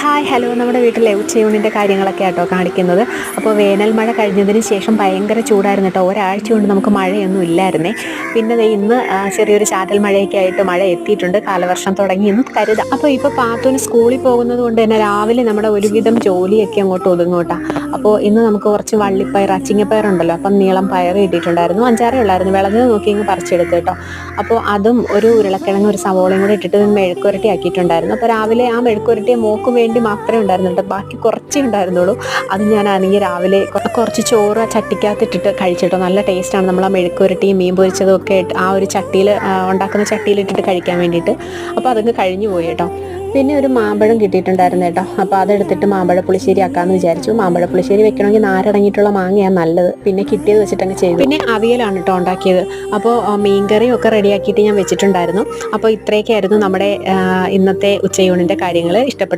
Hi hello നമ്മുടെ വീട്ടിലെ ഉച്ചയൂണിൻ്റെ കാര്യങ്ങളൊക്കെ ആട്ടോ കാണിക്കുന്നത്. അപ്പോൾ വേനൽ മഴ കഴിഞ്ഞതിന് ശേഷം ഭയങ്കര ചൂടായിരുന്നു കേട്ടോ. ഒരാഴ്ച കൊണ്ട് നമുക്ക് മഴയൊന്നും ഇല്ലായിരുന്നേ. പിന്നെ ദേ ഇന്ന് ചെറിയൊരു ചാറ്റൽ മഴയൊക്കെ ആയിട്ട് മഴ എത്തിയിട്ടുണ്ട്. കാലവർഷം തുടങ്ങി എന്ന് കരുതാം. അപ്പോൾ ഇപ്പോൾ പാത്തുവിന് സ്കൂളിൽ പോകുന്നത് കൊണ്ട് തന്നെ രാവിലെ നമ്മുടെ ഒരുവിധം ജോലിയൊക്കെ അങ്ങോട്ട് ഒതുങ്ങോട്ടാ. അപ്പോൾ ഇന്ന് നമുക്ക് കുറച്ച് വള്ളിപ്പയർ അച്ചിങ്ങപ്പയറുണ്ടല്ലോ, അപ്പം നീളം പയർ കിട്ടിയിട്ടുണ്ടായിരുന്നു. 5-6 ഉള്ളായിരുന്നു. വിളഞ്ഞത് നോക്കി ഇങ്ങ് പറിച്ചെടുത്ത് കേട്ടോ. അപ്പോൾ അതും ഒരു ഉരുളക്കിഴങ്ങ് ഒരു സവോളയും കൂടെ ഇട്ടിട്ട് മെഴുക്കുരട്ടി ആക്കിയിട്ടുണ്ടായിരുന്നു. അപ്പോൾ രാവിലെ ആ മെഴുക്കുരട്ടിയെ മോക്ക് വേണ്ടി മാത്രമേ ഉണ്ടായിരുന്നുള്ളൂ, ബാക്കി കുറച്ചേ ഉണ്ടായിരുന്നുള്ളൂ. അത് ഞാനാണെങ്കിൽ രാവിലെ കുറച്ച് ചോറ് ആ ചട്ടിക്കകത്തിട്ടിട്ട് കഴിച്ചിട്ടോ. നല്ല ടേസ്റ്റാണ് നമ്മൾ ആ മെഴുക്കുരട്ടിയും മീൻ പൊരിച്ചതും ഒക്കെ ആ ഒരു ചട്ടിയിൽ ഉണ്ടാക്കുന്ന ചട്ടിയിലിട്ടിട്ട് കഴിക്കാൻ വേണ്ടിയിട്ട്. അപ്പോൾ അതങ്ങ് കഴിഞ്ഞു പോയി കേട്ടോ. പിന്നെ ഒരു മാമ്പഴം കിട്ടിയിട്ടുണ്ടായിരുന്നു കേട്ടോ. അപ്പോൾ അതെടുത്തിട്ട് മാമ്പഴ പുളിശ്ശേരി ആക്കാമെന്ന് വിചാരിച്ചു. മാമ്പഴ പുളിശ്ശേരി വെക്കണമെങ്കിൽ നാരടങ്ങിയിട്ടുള്ള മാങ്ങയാണ് നല്ലത്. പിന്നെ കിട്ടിയത് വെച്ചിട്ടങ്ങ് ചെയ്തു. പിന്നെ അവിയലാണ് കേട്ടോ ഉണ്ടാക്കിയത്. അപ്പോൾ മീൻകറിയും ഒക്കെ റെഡിയാക്കിയിട്ട് ഞാൻ വെച്ചിട്ടുണ്ടായിരുന്നു. അപ്പോൾ ഇത്രയൊക്കെയായിരുന്നു നമ്മുടെ ഇന്നത്തെ ഉച്ചയൂണിൻ്റെ കാര്യങ്ങൾ. ഇഷ്ടപ്പെട്ടു